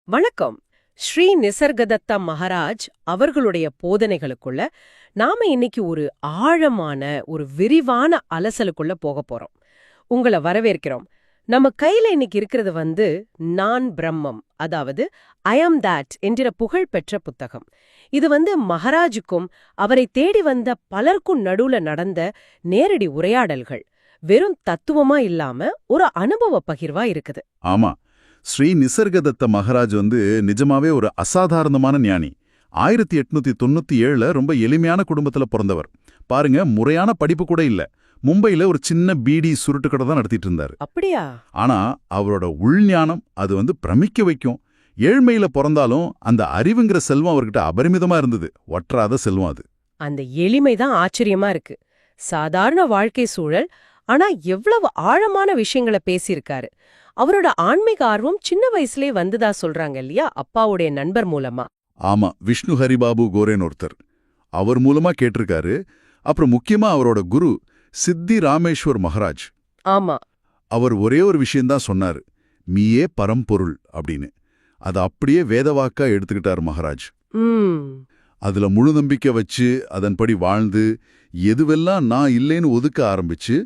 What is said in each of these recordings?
வணக்கம். ஸ்ரீ நிசர்கதத்தா மகாராஜ் அவர்களுடைய போதனைகளுக்குள்ள நாம இன்னைக்கு ஒரு ஆழமான ஒரு விரிவான அலசலுக்குள்ள போக போறோம். உங்கள வரவேற்கிறோம். நம்ம கையில இன்னைக்கு இருக்கிறது நான் பிரம்மம், அதாவது ஐ ஆம் தட் என்கிற புகழ்பெற்ற புத்தகம். இது மகாராஜுக்கும் அவரை தேடி வந்த பலருக்கும் நடுவுல நடந்த நேரடி உரையாடல்கள். வெறும் தத்துவமா இல்லாம ஒரு அனுபவ பகிர்வா இருக்குது. ஆமா, ஸ்ரீ நிசர்கதத்த மகாராஜ் நிஜமாவே ஒரு அசாதாரணமான ஞானி. 1897 ரொம்ப எளிமையான குடும்பத்துல பிறந்தவர். பாருங்க, முறையான படிப்பு கூட இல்ல. மும்பையில ஒரு சின்ன பீடி சுருட்டு கடை தான் நடத்திட்டு இருந்தாரு. அப்படியா? ஆனா அவரோட உள்ஞானம் அது பிரமிக்க வைக்கும். ஏழ்மையில பிறந்தாலும் அந்த அறிவுங்கிற செல்வம் அவர்கிட்ட அபரிமிதமா இருந்தது. வற்றாத செல்வம் அது. அந்த எளிமைதான் ஆச்சரியமா இருக்கு. சாதாரண வாழ்க்கை சூழல், ஆனா எவ்வளவு ஆழமான விஷயங்களை பேசியிருக்காரு. அவரோட ஆன்மீக ஆர்வம் சின்ன வயசுலே வந்துதா சொல்றாங்க இல்லையா, அப்பாவுடைய நண்பர் மூலமா. ஆமா, விஷ்ணு ஹரிபாபு கோரேன் ஒருத்தர் அவர் மூலமா கேட்டிருக்காரு. அப்புறம் முக்கியமா அவரோட குரு சித்தி ராமேஸ்வர் மகாராஜ். ஆமா, அவர் ஒரே ஒரு விஷயம்தான் சொன்னாரு, மீயே பரம்பொருள் அப்படின்னு. அதை அப்படியே வேதவாக்கா எடுத்துக்கிட்டார் மகாராஜ். அதுல முழு நம்பிக்கை வச்சு அதன்படி வாழ்ந்து எதுவெல்லாம் நான் இல்லேன்னு ஒதுக்க ஆரம்பிச்சு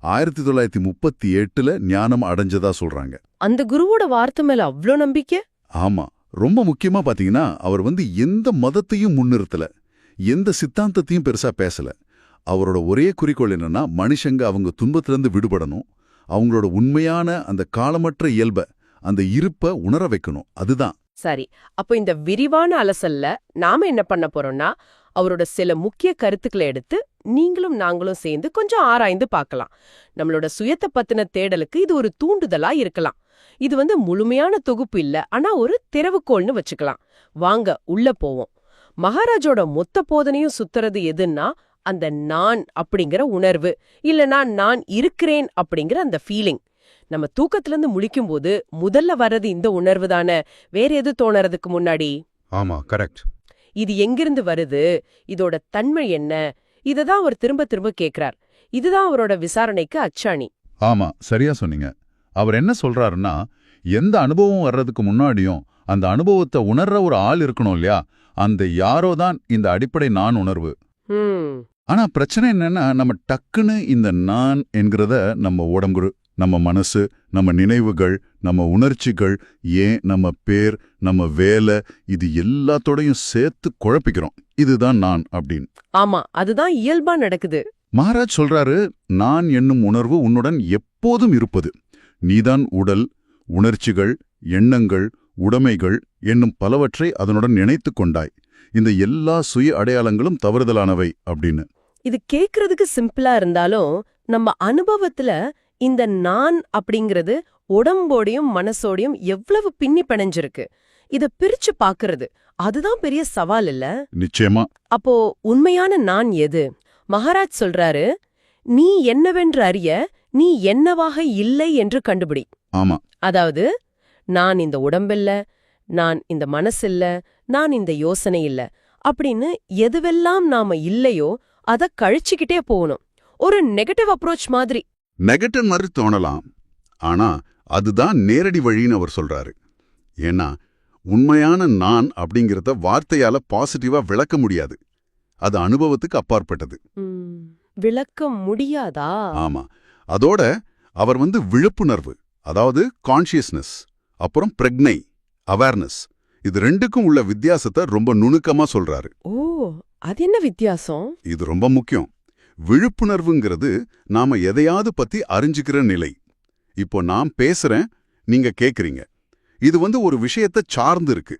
1938 ஞானம் அடைஞ்சதா சொல்றாங்க. அந்த குருவோட வார்த்தை மேல அவ்ளோ நம்பிக்கை? ஆமா, ரொம்ப முக்கியமா பாத்தீங்கன்னா அவர் எந்த மதத்தையும் முன்னிறுத்தல, எந்த சித்தாந்தத்தையும் பெருசா பேசல. அவரோட ஒரே குறிக்கோள் என்னன்னா, மனுஷங்க அவங்க துன்பத்திலிருந்து விடுபடணும், அவங்களோட உண்மையான அந்த காலமற்ற இயல்ப, அந்த இருப்ப உணர வைக்கணும். அதுதான். சரி, அப்போ இந்த விரிவான அலசல்ல நாம என்ன பண்ண போறோம்னா, அவரோட சில முக்கிய கருத்துக்களை எடுத்து நீங்களும் நாங்களும் சேர்ந்து கொஞ்சம் ஆராய்ந்து பார்க்கலாம். நம்மளோட சுயத்தை பத்தின தேடலுக்கு இது ஒரு தூண்டுதலா இருக்கலாம். இது முழுமையான தொகுப்பு இல்ல, ஆனா ஒரு திறவுகோள்னு வச்சுக்கலாம். வாங்க உள்ள போவோம். மகாராஜோட மொத்த போதனையும் சுத்துறது எதுன்னா, அந்த நான் அப்படிங்கிற உணர்வு, இல்லனா நான் இருக்கிறேன் அப்படிங்கிற அந்த ஃபீலிங். நம்ம தூக்கத்திலிருந்து முழிக்கும் போது முதல்ல வர்றது இந்த உணர்வு தானே, வேற எது தோணறதுக்கு முன்னாடி? ஆமா, கரெக்ட். இது எங்கிருந்து வருது, இதோட தன்மை என்ன, இததான் அவர் திரும்ப திரும்ப கேக்குறார். இதுதான் அவரோட விசாரணைக்கு அச்சாணி. ஆமா, சரியா சொன்னீங்க. அவர் என்ன சொல்றாருன்னா, எந்த அனுபவம் வர்றதுக்கு முன்னாடியும் அந்த அனுபவத்தை உணர்ற ஒரு ஆள் இருக்கணும் இல்லையா, அந்த யாரோ தான் இந்த அடிப்படை நான் உணர்வு. ஆனா பிரச்சனை என்னன்னா, நம்ம டக்குன்னு இந்த நான் என்கிறத நம்ம உடம்பு, நம்ம மனசு, நம்ம நினைவுகள், நம்ம உணர்ச்சிகள், ஏன் நம்ம பேர், நம்ம வேலை, இது எல்லாத்தோடையும் சேர்த்து குழப்பிக்கிறோம். இதுதான் நான் அப்படின்னு. ஆமா, அதுதான் இயல்பா நடக்குது. மகாராஜ் சொல்றாரு, நான் என்னும் உணர்வு உன்னுடன் எப்போதும் இருப்பது. நீதான் உடல், உணர்ச்சிகள், எண்ணங்கள், உடைமைகள் என்னும் பலவற்றை அதனுடன் இணைத்து கொண்டாய். இந்த எல்லா சுய அடையாளங்களும் தவறுதலானவை அப்படின்னு. இது கேக்குறதுக்கு சிம்பிளா இருந்தாலும் நம்ம அனுபவத்துல இந்த நான் அப்படிங்கிறது உடம்போடையும் மனசோடையும் எவ்வளவு பின்னி பிணைஞ்சிருக்கு. இத பிரிச்சு பாக்குறது அதுதான் பெரிய சவால் இல்ல? நிச்சயமா. அப்போ உண்மையான நான் எது? மகாராஜ் சொல்றாரு, நீ என்னவென்று அறிய நீ என்னவாக இல்லை என்று கண்டுபிடி. ஆமா, அதாவது நான் இந்த உடம்பில்ல, நான் இந்த மனசில்ல, நான் இந்த யோசனை இல்ல அப்படின்னு எதுவெல்லாம் நாம இல்லையோ அத கழிச்சுக்கிட்டே போகணும். ஒரு நெகட்டிவ் அப்ரோச் மாதிரி. நெகட்டிவ் மாதிரி தோணலாம், ஆனா அதுதான் நேரடி வழின்னு அவர் சொல்றாரு. ஏன்னா உண்மையான நான் அப்படிங்கிறத வார்த்தையால பாசிட்டிவா விளக்க முடியாது. அது அனுபவத்துக்கு அப்பாற்பட்டது. விளக்க முடியாதா? ஆமா. அதோட அவர் விழிப்புணர்வு, அதாவது கான்ஷியஸ்னஸ், அப்புறம் பிரக்ஞை, அவேர்னஸ், இது ரெண்டுக்கும் உள்ள வித்தியாசத்தை ரொம்ப நுணுக்கமா சொல்றாரு. ஓ, அது என்ன வித்தியாசம்? இது ரொம்ப முக்கியம். விழிப்புணர்வுங்கிறது நாம எதையாவது பத்தி அறிஞ்சுக்கிற நிலை. இப்போ நான் பேசுறேன், நீங்க கேக்குறீங்க. இது ஒரு விஷயத்தை சார்ந்து இருக்கு.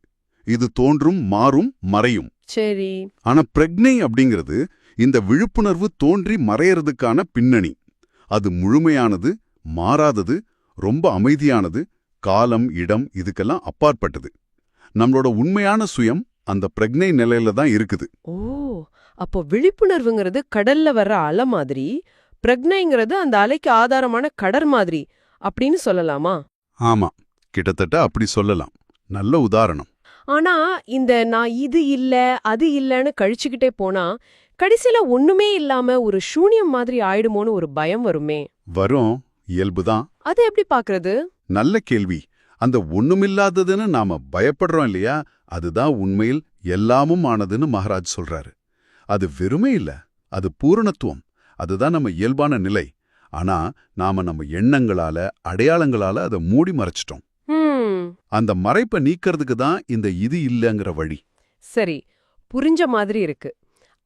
இது தோன்றும், மாறும், மறையும். சரி. ஆனா பிரக்ஞை அப்படிங்கிறது இந்த விழிப்புணர்வு தோன்றி மறையறதுக்கான பின்னணி. அது முழுமையானது, மாறாதது, ரொம்ப அமைதியானது, காலம், இடம் இதுக்கெல்லாம் அப்பாற்பட்டது. நம்மளோட உண்மையான சுயம் அந்த பிரக்ஞை நிலையில தான் இருக்குது. ஓ, அப்போ விழிப்புணர்வுங்கிறது கடல்ல வர்ற அலை மாதிரி, பிரக்ஞைங்கிறது அந்த அலைக்கு ஆதாரமான கடல் மாதிரி அப்படின்னு சொல்லலாமா? ஆமா, கிட்டத்தட்ட அப்படி சொல்லலாம். நல்ல உதாரணம். ஆனா இந்த நான் இது இல்ல அது இல்லன்னு கழிச்சுக்கிட்டே போனா கடைசியில ஒண்ணுமே இல்லாம ஒரு சூன்யம் மாதிரி ஆயிடுமோன்னு ஒரு பயம் வருமே. வரும், இயல்புதான். அது எப்படி பாக்குறது? நல்ல கேள்வி. அந்த ஒண்ணுமில்லாததுன்னு நாம பயப்படுறோம் இல்லையா, அதுதான் உண்மையில் எல்லாமும் ஆனதுன்னு மகாராஜ் சொல்றாரு. அது வெறுமே இல்ல, அது பூரணத்துவம். அதுதான் நம்ம இயல்பான நிலை. ஆனா நாம நம்ம எண்ணங்களால, அடையாளங்களால அதை மூடி மறைச்சிட்டோம். அந்த மறைப்பை நீக்கிறதுக்கு தான் இந்த இது இல்லங்கிற வழி. சரி, புரிஞ்ச மாதிரி இருக்கு.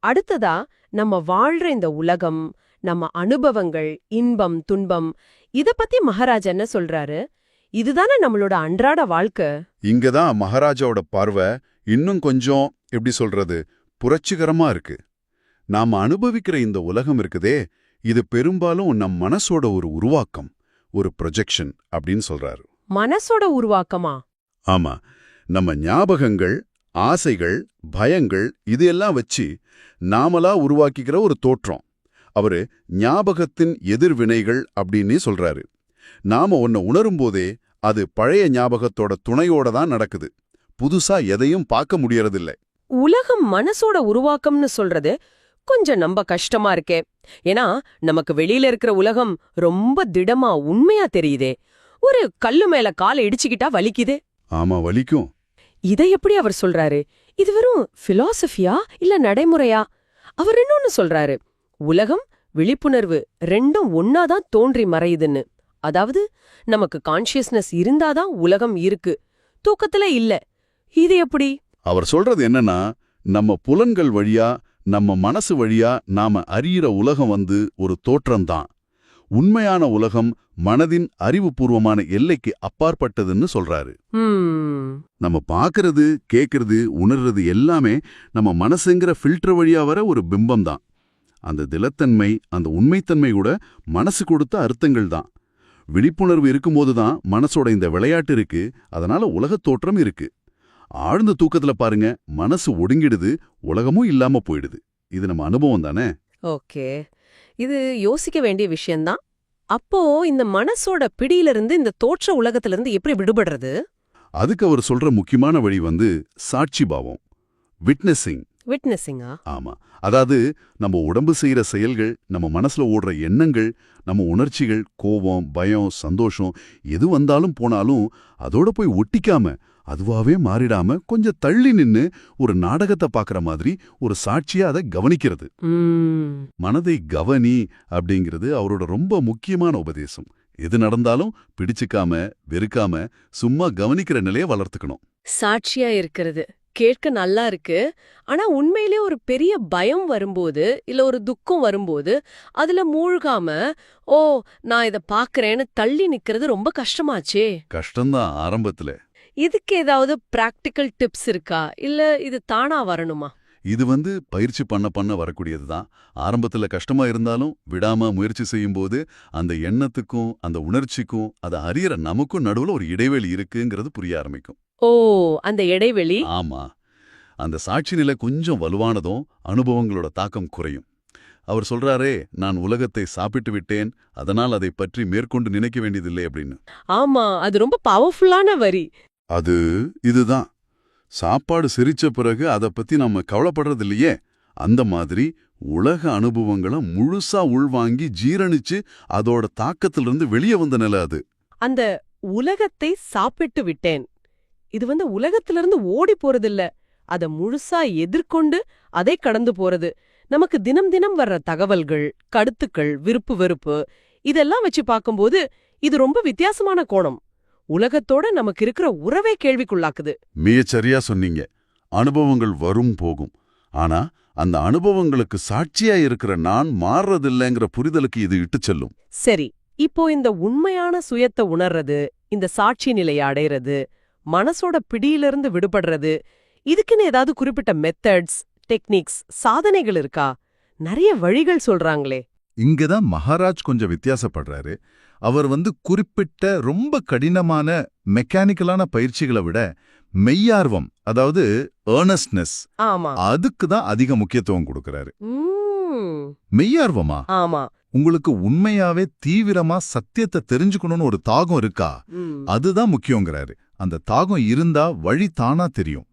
அடுத்ததா, நம்ம வாழ்ற இந்த உலகம், நம்ம அனுபவங்கள், இன்பம், துன்பம், இத பத்தி மகாராஜ் என்ன சொல்றாரு? இதுதானே நம்மளோட அன்றாட வாழ்க்கை. இங்கதான் மகாராஜாவோட பார்வை இன்னும் கொஞ்சம் எப்படி சொல்றது, புரட்சிகரமா இருக்கு. நாம அனுபவிக்கிற இந்த உலகம் இருக்குதே, இது பெரும்பாலும் நம் மனசோட ஒரு உருவாக்கம், ஒரு ப்ரொஜெக்ஷன் அப்படின்னு சொல்றாரு. மனசோட உருவாக்கமா? ஆமா, நம்ம ஞாபகங்கள், ஆசைகள், பயங்கள் இது எல்லாம் வச்சு நாமளா உருவாக்கிக்கிற ஒரு தோற்றம். அவரு ஞாபகத்தின் எதிர்வினைகள் அப்படின்னு சொல்றாரு. நாம ஒன்ன உணரும்போதே அது பழைய ஞாபகத்தோட துணையோட தான் நடக்குது. புதுசா எதையும் பார்க்க முடியறதில்ல. உலகம் மனசோட உருவாக்கம்னு சொல்றது கொஞ்சம் நம்ப கஷ்டமா இருக்கே. ஏன்னா நமக்கு வெளியில இருக்கிற உலகம் ரொம்ப திடமா, உண்மையா தெரியுதே. ஒரு கல்லு மேல காலை இடிச்சுக்கிட்டா வலிக்குதே. ஆமா, வலிக்கும். இதை எப்படி அவர் சொல்றாரு? இது வெறும் பிலாசபியா இல்ல நடைமுறையா? அவர் இன்னொன்னு சொல்றாரு, உலகம், விழிப்புணர்வு ரெண்டும் ஒன்னாதான் தோன்றி மறையுதுன்னு. அதாவது நமக்கு கான்ஷியஸ்னஸ் இருந்தாதான் உலகம் இருக்கு, தூக்கத்துல இல்ல. இது எப்படி? அவர் சொல்றது என்னன்னா, நம்ம புலன்கள் வழியா, நம்ம மனசு வழியா நாம அறியிற உலகம் ஒரு தோற்றம்தான். உண்மையான உலகம் மனதின் அறிவுபூர்வமான எல்லைக்கு அப்பாற்பட்டதுன்னு சொல்றாரு. நம்ம பாக்குறது, கேக்குறது, உணர்றது எல்லாமே நம்ம மனசுங்கிற ஃபில்டர் வழியா வர ஒரு பிம்பம் தான். அந்த திலத்தன்மை, அந்த உண்மைத்தன்மை கூட மனசு கொடுத்த அர்த்தங்கள் தான். விழிப்புணர்வு இருக்கும்போது தான் மனசோட இந்த விளையாட்டு இருக்கு. அதனால உலகத் தோற்றம் இருக்கு. ஆழ்ந்த தூக்கத்துல பாருங்க, மனசு ஒடுங்கிடுது, உலகமும் இல்லாம போயிடுது. இது நம்ம அனுபவம் தானே. ஓகே, இது யோசிக்க வேண்டிய விஷயம்தான். அப்போ இந்த மனசோட பிடியிலிருந்து, இந்த தோற்ற உலகத்திலிருந்து எப்படி விடுபடுறது? அதுக்கு அவர் சொல்ற முக்கியமான வழி சாட்சி பாவம், விட்னஸிங். விட்னஸிங்கா? ஆமா, அதாவது நம்ம உடம்பு செய்யற செயல்கள், நம்ம மனசுல ஓடுற எண்ணங்கள், நம்ம உணர்ச்சிகள், கோபம், பயம், சந்தோஷம் எது வந்தாலும் போனாலும் அதோட போய் ஒட்டிக்காம, அதுவாவே மாறிடாம கொஞ்சம் தள்ளி நின்னு ஒரு நாடகத்தை பாக்குற மாதிரி ஒரு சாட்சியா அதை கவனிக்கிறது. மனதை கவனி அப்படிங்கிறது அவரோட ரொம்ப முக்கியமான உபதேசம். எது நடந்தாலும் பிடிச்சுக்காம, வெறுக்காம, சும்மா கவனிக்கிற நிலையை வளர்த்துக்கணும். சாட்சியா இருக்கிறது கேட்க நல்லா இருக்கு. ஆனா உண்மையிலே ஒரு பெரிய பயம் வரும்போது, இல்ல ஒரு துக்கம் வரும்போது அதுல மூழ்காம, ஓ நான் இத பாக்குறேன்னு தள்ளி நிக்கிறது ரொம்ப கஷ்டமாச்சே. கஷ்டம்தான் ஆரம்பத்துல. இதுக்கு ஏதாவது பிராக்டிக்கல் டிப்ஸ் இருக்கா, இல்ல இது தானா வரணுமா? இது பயிற்சி பண்ண வரக்கூடியதுதான். ஆரம்பத்துல கஷ்டமா இருந்தாலும் விடாம முயற்சி செய்யும்போது அந்த எண்ணத்துக்கும் அந்த உணர்ச்சிக்கும் அதை அறியற நமக்கும் நடுவுல ஒரு இடைவெளி இருக்குங்கிறது புரிய ஆரம்பிக்கும். ஓ, அந்த இடைவெளி. ஆமா, அந்த சாட்சி நிலை கொஞ்சம் வலுவானதும் அனுபவங்களோட தாக்கம் குறையும். அவர் சொல்றாரே, நான் உலகத்தை சாப்பிட்டு விட்டேன், அதனால் அதை பற்றி மேற்கொண்டு நினைக்க வேண்டியதில்லை அப்படின்னு. ஆமா, அது ரொம்ப பவர்ஃபுல்லான வரி. அது இதுதான். சாப்பாடு செரிச்ச பிறகு அதை பத்தி நம்ம கவலைப்படுறது இல்லையே, அந்த மாதிரி உலக அனுபவங்களை முழுசா உள்வாங்கி ஜீரணிச்சு அதோட தாக்கத்திலிருந்து வெளியே வந்த நிலை அது. அந்த உலகத்தை சாப்பிட்டு விட்டேன், இது உலகத்திலிருந்து ஓடி போறதில்ல, அத முழுசா எதிர்கொண்டு அதை கடந்து போறது. நமக்கு தினம் தினம் வர்ற தகவல்கள், கருத்துக்கள், விருப்பு வெறுப்பு இதெல்லாம் வச்சு பார்க்கும்போது இது ரொம்ப வித்தியாசமான கோணம். உலகத்தோட நமக்கு இருக்கிற உறவே கேள்விக்குள்ளாக்குது. மிகச்சரியா சொன்னீங்க. அனுபவங்கள் வரும் போகும். ஆனா அந்த அனுபவங்களுக்கு சாட்சியா இருக்கிற நான் மாறுறதில்லைங்கிற புரிதலுக்கு இது இட்டு செல்லும். சரி, இப்போ இந்த உண்மையான சுயத்தை உணர்றது, இந்த சாட்சி நிலையை அடைறது, மனசோட பிடியிலிருந்து விடுபடுறது, இதுக்குன்னு ஏதாவது குறிப்பிட்ட மெத்தட்ஸ், டெக்னிக்ஸ், சாதனைகள் இருக்கா? நிறைய வழிகள் சொல்றாங்களே. இங்கதான் மகாராஜ் கொஞ்சம் வித்தியாசப்படுறாரு. அவர் குறிப்பிட்ட ரொம்ப கடினமான மெக்கானிக்கலான பயிற்சிகளை விட மெய்யார்வம், அதாவது ஏர்னஸ்ட்னஸ், ஆமா, அதுக்கு தான் அதிக முக்கியத்துவம் கொடுக்கறாரு. மெய்யார்வமா? ஆமா. உங்களுக்கு உண்மையாவே தீவிரமா சத்தியத்தை தெரிஞ்சுக்கணும்னு ஒரு தாகம் இருக்கா? அதுதான் முக்கியங்கிறாரு. அந்த தாகம் இருந்தா வழி தானா தெரியும்.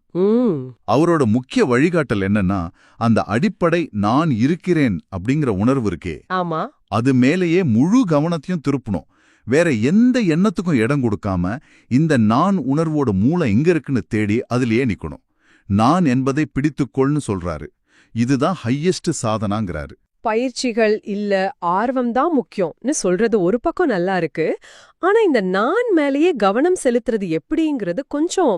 அவரோட முக்கிய வழிகாட்டல் என்னன்னா, அந்த அடிப்படை நான் இருக்கிறேன் அப்படிங்கிற உணர்வு இருக்கே, ஆமா, அது மேலேயே முழு கவனத்தையும் திருப்பணும். வேற எந்த எண்ணத்துக்கும் இடம் கொடுக்காம இந்த நான் உணர்வோட மூளை எங்க இருக்குன்னு தேடி அதிலேயே நிக்கணும். நான் என்பதை பிடித்துக்கொள்னு சொல்றாரு. இதுதான் ஹையஸ்ட் சாதனாங்கிறாரு. பயிற்சிகள் இல்ல ஆர்வம்தான் முக்கியம்னு சொல்றது ஒரு பக்கம் நல்லா இருக்கு. ஆனா இந்த நான் மேலேயே கவனம் செலுத்துறது எப்படிங்கிறது கொஞ்சம்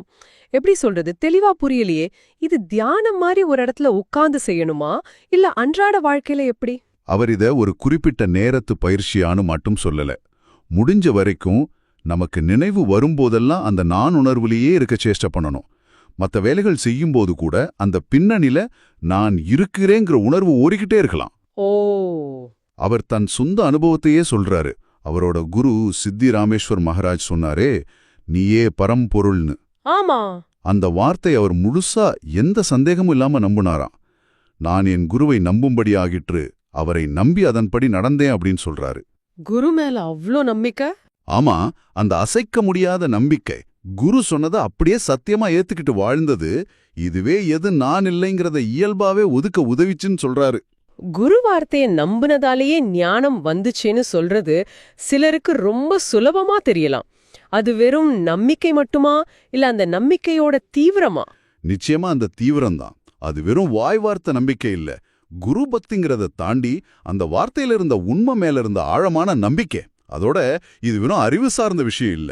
எப்படி சொல்றது தெளிவா புரியலையே. இது தியானம் மாதிரி ஒரு இடத்துல உட்கார்ந்து செய்யணுமா இல்ல அன்றாட வாழ்க்கையில எப்படி? அவர் இத ஒரு குறிப்பிட்ட நேரத்து பயிற்சியானு மட்டும் சொல்லல. முடிஞ்ச வரைக்கும் நமக்கு நினைவு வரும்போதெல்லாம் அந்த நான் உணர்வுலேயே இருக்க சேஷ்ட பண்ணணும். மற்ற வேலைகள் செய்யும்போது கூட அந்த பின்னணியில நான் இருக்கிறேங்கிற உணர்வு ஓடிக்கிட்டே இருக்கலாம். ஓ, அவர் தன் சொந்த அனுபவத்தையே சொல்றாரு. அவரோட குரு சித்தி ராமேஸ்வர் மகாராஜ் சொன்னாரே, நீயே பரம்பொருள்னு. ஆமா, அந்த வார்த்தை அவர் முழுசா எந்த சந்தேகமும் இல்லாம நம்புனாராம். நான் என் குருவை நம்பும்படி ஆகிற்று, அவரை நம்பி அதன்படி நடந்தேன் அப்படின்னு சொல்றாரு. குரு மேல அவ்ளோ நம்பிக்கை? ஆமா, அந்த அசைக்க முடியாத நம்பிக்கை. குரு சொன்னதை அப்படியே சத்தியமா ஏத்துக்கிட்டு வாழ்ந்தது, இதுவே எது நான் இல்லைங்கிறத இயல்பாவே ஒதுக்க உதவிச்சுன்னு சொல்றாரு. குரு வார்த்தையை நம்புனதாலேயே ஞானம் வந்துச்சுன்னு சொல்றது சிலருக்கு ரொம்ப சுலபமா தெரியலாம். அது வெறும் நம்பிக்கை மட்டுமா இல்ல அந்த நம்பிக்கையோட தீவிரமா? நிச்சயமா அந்த தீவிரம்தான். அது வெறும் வாய் வார்த்தை நம்பிக்கை இல்ல. குரு பக்திங்கிறத தாண்டி அந்த வார்த்தையில இருந்த உண்மை மேல இருந்த ஆழமான நம்பிக்கை. அதோட இது வெறும் அறிவு சார்ந்த விஷயம் இல்ல.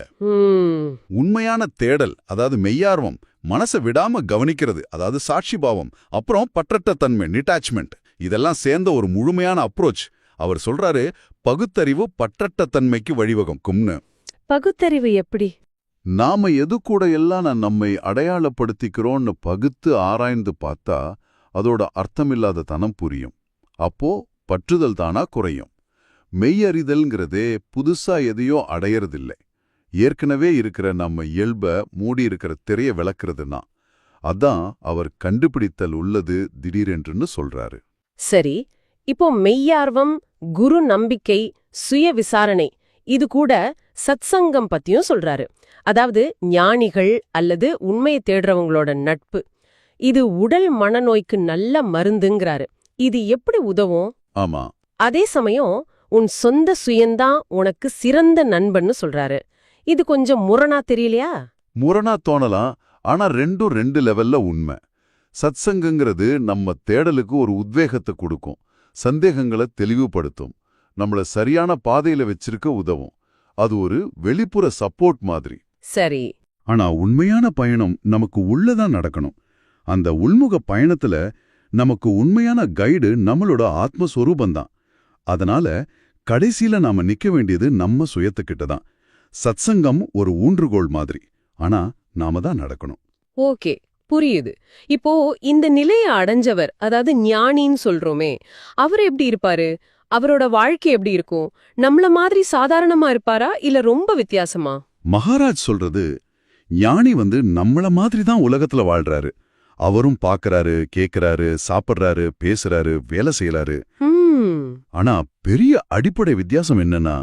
உண்மையான தேடல், அதாவது மெய்யார்வம், மனசை விடாம கவனிக்கிறது, அதாவது சாட்சி பாவம், அப்புறம் பற்றற்ற தன்மை, டிட்டாச்மெண்ட், இதெல்லாம் சேர்ந்த ஒரு முழுமையான அப்ரோச். அவர் சொல்றாரு, பகுத்தறிவு பற்றற்ற தன்மைக்கு வழிவகுக்கும்னு. பகுத்தறிவு எப்படி? நாம எது கூட எல்லாம் நம்மை அடையாளப்படுத்திக்கிறோம்னு பகுத்து ஆராய்ந்து பார்த்தா அதோட அர்த்தமில்லாத தனம் புரியும். அப்போ பற்றுதல் தானா குறையும். மெய்யறிதல்ங்கிறதே புதுசா எதையோ அடையறதில்லை. ஏற்கனவே இருக்கிற நம்ம இயல்ப மூடி இருக்கிற திரைய விளக்குறதுன்னா அதான் அவர் கண்டுபிடித்தல் உள்ளது திடீரென்றுன்னு சொல்றாரு. சரி, இப்போ மெய்யார்வம், குரு நம்பிக்கை, சுய விசாரணை, இது கூட சத்சங்கம் பத்தியும் சொல்றாரு. அதாவது ஞானிகள் அல்லது உண்மையை தேடுறவங்களோட நட்பு. இது உடல் மனநோய்க்கு நல்ல மருந்துங்கிறாரு. இது எப்படி உதவும்? ஆமா, அதே சமயம் உன் சொந்த சுயந்தான் உனக்கு சிறந்த நண்பன்னு சொல்றாரு. இது கொஞ்சம் முரணா தெரியலையா? முரணா தோணலாம். ஆனா ரெண்டும் ரெண்டு லெவல்ல உண்மை. சத்சங்கங்கிறது நம்ம தேடலுக்கு ஒரு உத்வேகத்தை கொடுக்கும், சந்தேகங்களை தெளிவுபடுத்தும், நம்மள சரியான பாதையில வச்சிருக்க உதவும். அது ஒரு வெளிப்புற சப்போர்ட் மாதிரி. சரி. ஆனா உண்மையான பயணம் நமக்கு உள்ளதான் நடக்கணும். அந்த உள்முக பயணத்துல நமக்கு உண்மையான கைடு நம்மளோட ஆத்மஸ்வரூபந்தான். அதனால கடைசியில நாம நிக்க வேண்டியது நம்ம சுயத்துக்கிட்ட தான். சத்சங்கம் ஒரு ஊன்றுகோல் மாதிரி. ஆனா நாம தான் நடக்கணும். ஓகே, புரியுது. இப்போ இந்த நிலையை அடைஞ்சவர், அதாவது ஞானின்னு சொல்றோமே, அவர் எப்படி இருப்பாரு? அவரோட வாழ்க்கை எப்படி இருக்கும்? நம்மள மாதிரி சாதாரணமா இருப்பாரா இல்ல ரொம்ப வித்தியாசமா? மகாராஜ் சொல்றது, ஞானி நம்மள மாதிரி தான் உலகத்துல வாழ்றாரு. அவரும் பாக்குறாரு, கேக்குறாரு, சாப்பிடுறாரு, பேசுறாரு, வேலை செய்யறாரு. ஆனா பெரிய அடிப்படை வித்தியாசம் என்னன்னா,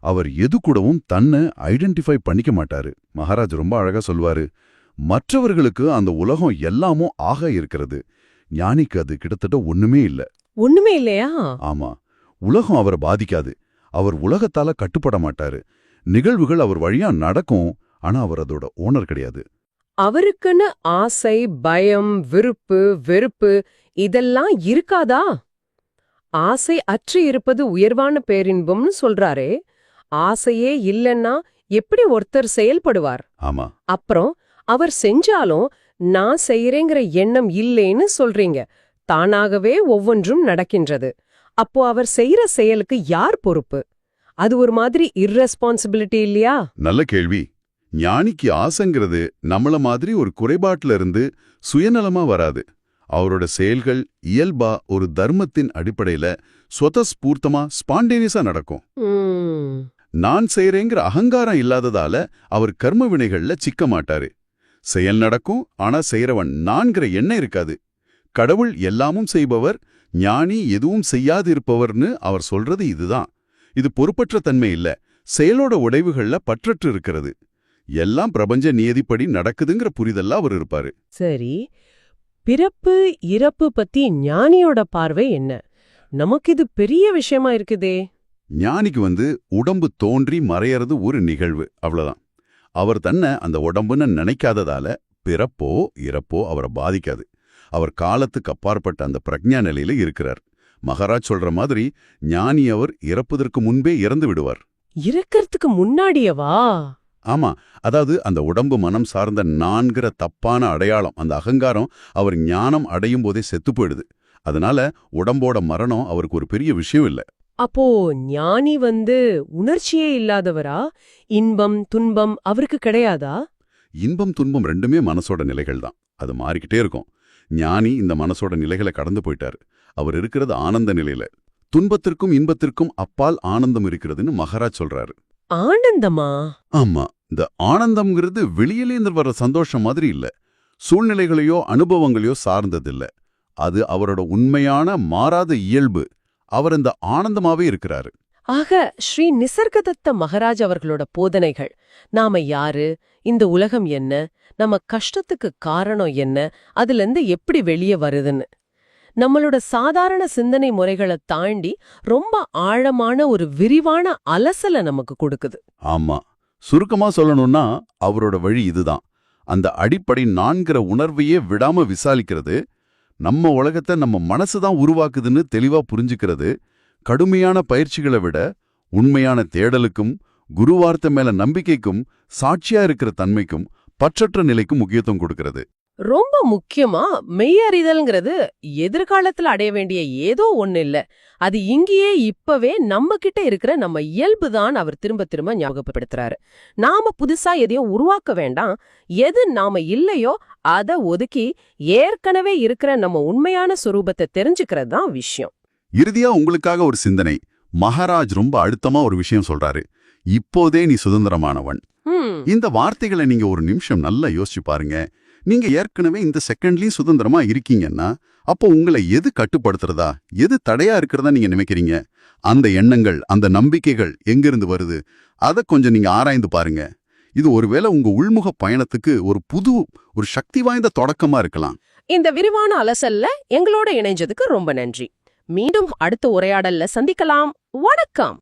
அவர் எது கூடவும் தன்னை ஐடென்டிஃபை பண்ணிக்க மாட்டாரு. மகாராஜ் ரொம்ப அழகா சொல்வாரு, மற்றவர்களுக்கு அந்த உலகம் எல்லாமும் ஆக இருக்கிறது, ஞானிக்கு அது கிட்டத்தட்ட ஒண்ணுமே இல்ல. ஒண்ணுமே இல்லையா? ஆமா, உலகம் அவரை பாதிக்காது. அவர் உலகத்தால கட்டுப்பட மாட்டாரு. நிகழ்வுகள் அவர் வழியா நடக்கும், ஆனா அவர் அதோட ஓனர் கிடையாது. அவருக்குன்னு ஆசை, பயம், விருப்பு, வெறுப்பு இதெல்லாம் இருக்காதா? ஆசை அற்று இருப்பது உயர்வான பேரின்பம்னு சொல்றாரே, ஆசையே இல்லைன்னா எப்படி ஒருத்தர் செயல்படுவார்? ஆமா. அப்புறம் அவர் செஞ்சாலும் நான் செய்யறேங்கிற எண்ணம் இல்லேன்னு சொல்றீங்க. தானாகவே ஒவ்வொன்றும் நடக்கின்றது. அப்போ அவர் செய்யற செயலுக்கு யார் பொறுப்பு? அது ஒரு மாதிரி இர்ரெஸ்பான்சிபிலிட்டி இல்லையா? நல்ல கேள்வி. ஞானிக்கு ஆசைங்கிறது நம்மள மாதிரி ஒரு குறைபாட்டுல இருந்து சுயநலமா வராது. அவரோட செயல்கள் இயல்பா ஒரு தர்மத்தின் அடிப்படையில ஸ்வதஸ்பூர்த்தமா ஸ்பான்டேனியஸா நடக்கும். நான் செய்யறேங்கிற அகங்காரம் இல்லாததால அவர் கர்ம வினைகள்ல சிக்க மாட்டாரு. செயல் நடக்கும், ஆனா செய்யறவன் நான்கிற எண்ணம் இருக்காது. கடவுள் எல்லாமும் செய்பவர், ஞானி எதுவும் செய்யாது இருப்பவர்னு அவர் சொல்றது இதுதான். இது பொறுப்பற்ற தன்மை இல்ல, செயலோட உடைவுகள்ல பற்றற்று இருக்கிறது. எல்லாம் பிரபஞ்ச நியதிப்படி நடக்குதுங்கிற புரிதல்ல அவர் இருப்பாரு. சரி, பிறப்பு இறப்பு பத்தி ஞானியோட பார்வை என்ன? நமக்கு இது பெரிய விஷயமா இருக்குதே. ஞானிக்கு உடம்பு தோன்றி மறையறது ஒரு நிகழ்வு, அவ்வளவுதான். அவர் தன்னை அந்த உடம்புன்னு நினைக்காததால பிறப்போ இறப்போ அவரை பாதிக்காது. அவர் காலத்துக்கு அப்பாற்பட்ட அந்த பிரக்ஞா நிலையில இருக்கிறார். மகாராஜ் சொல்ற மாதிரி ஞானி அவர் இறப்பதற்கு முன்பே இறந்து விடுவார். இறக்கறதுக்கு முன்னாடியவா? ஆமா, அதாவது அந்த உடம்பு மனம் சார்ந்த நான்கிற தப்பான அடையாளம், அந்த அகங்காரம் அவர் ஞானம் அடையும் போதே செத்து போயிடுது. அதனால உடம்போட மரணம் அவருக்கு ஒரு பெரிய விஷயம் இல்ல. அப்போ ஞானி உணர்ச்சியே இல்லாதவரா? இன்பம் துன்பம் அவருக்கு கிடையாதா? இன்பம் துன்பம் ரெண்டுமே மனசோட நிலைகள் தான். அது மாறிக்கிட்டே இருக்கும். ஞானி இந்த மனசோட நிலைகளை கடந்து போயிட்டாரு. அவர் இருக்கிறது ஆனந்த நிலையில. துன்பத்திற்கும் இன்பத்திற்கும் அப்பால் ஆனந்தம் இருக்கிறதுன்னு மகாராஜ் சொல்றாரு. ஆனந்தமா? ஆமா, இந்த ஆனந்தம்ங்கிறது வெளியிலேந்து வர்ற சந்தோஷம் மாதிரி இல்ல. சூழ்நிலைகளையோ அனுபவங்களையோ சார்ந்ததில்ல. அது அவரோட உண்மையான மாறாத இயல்பு. அவர் இந்த ஆனந்தமாவே இருக்கிறாரு. ஆக ஸ்ரீ நிசர்கதத்த மகாராஜ் அவர்களோட போதனைகள், நாம யாரு, இந்த உலகம் என்ன, நம்ம கஷ்டத்துக்கு காரணம் என்ன, அதிலிருந்து எப்படி வெளியே வருதுன்னு, நம்மளோட சாதாரண சிந்தனை முறைகளை தாண்டி ரொம்ப ஆழமான ஒரு விரிவான அலசலை நமக்கு கொடுக்குது. ஆமா, சுருக்கமா சொல்லணும்னா அவரோட வழி இதுதான். அந்த அடிப்படை நான்கிற உணர்வையே விடாம விசாலிக்கிறது, நம்ம உலகத்தை நம்ம மனசுதான் உருவாக்குதுன்னு தெளிவா புரிஞ்சுக்கிறது, கடுமையான பயிற்சிகளை விட உண்மையான தேடலுக்கும் குருவார்த்தை மேல நம்பிக்கைக்கும் சாட்சியா இருக்கிற தன்மைக்கும் பற்றற்ற நிலைக்கும் முக்கியத்துவம் கொடுக்கிறது. ரொம்ப முக்கியமா மெய்யறிதல்ங்கிறது எதிர்காலத்துல அடைய வேண்டிய ஏதோ ஒண்ணு இல்ல, அது இங்கேயே இப்பவே நம்ம கிட்ட இருக்கிற நம்ம இயல்பு தான் அவர் திரும்ப திரும்ப ஞாபகப்படுத்துறாரு. நாம புதுசா எதையும் உருவாக்க வேண்டாம். எது நாம இல்லையோ அத ஒதுக்கி ஏற்கனவே இருக்கிற நம்ம உண்மையான சொரூபத்தை தெரிஞ்சுக்கிறது தான் விஷயம். இறுதியா உங்களுக்காக ஒரு சிந்தனை. மகாராஜ் ரொம்ப அழுத்தமா ஒரு விஷயம் சொல்றாரு, இப்போதே நீ சுதந்திரமானவன். இந்த வார்த்தைகளை நீங்க ஒரு நிமிஷம் நல்லா யோசிச்சு பாருங்க. நீங்க ஏற்கனவே இந்த செகண்ட்லயும் சுதந்திரமா இருக்கீங்கன்னா, அப்போ உங்களை எது கட்டுப்படுத்துறதா, எது தடையா இருக்கிறதா நீங்க நினைக்கிறீங்க? அந்த எண்ணங்கள், அந்த நம்பிக்கைகள் எங்கிருந்து வருது? அதை கொஞ்சம் நீங்க ஆராய்ந்து பாருங்க. இது ஒருவேளை உங்க உள்முக பயணத்துக்கு ஒரு சக்தி வாய்ந்த தொடக்கமா இருக்கலாம். இந்த விரிவான அலசல்ல எங்களோட இணைஞ்சதுக்கு ரொம்ப நன்றி. மீண்டும் அடுத்த உரையாடல்ல சந்திக்கலாம். வணக்கம்.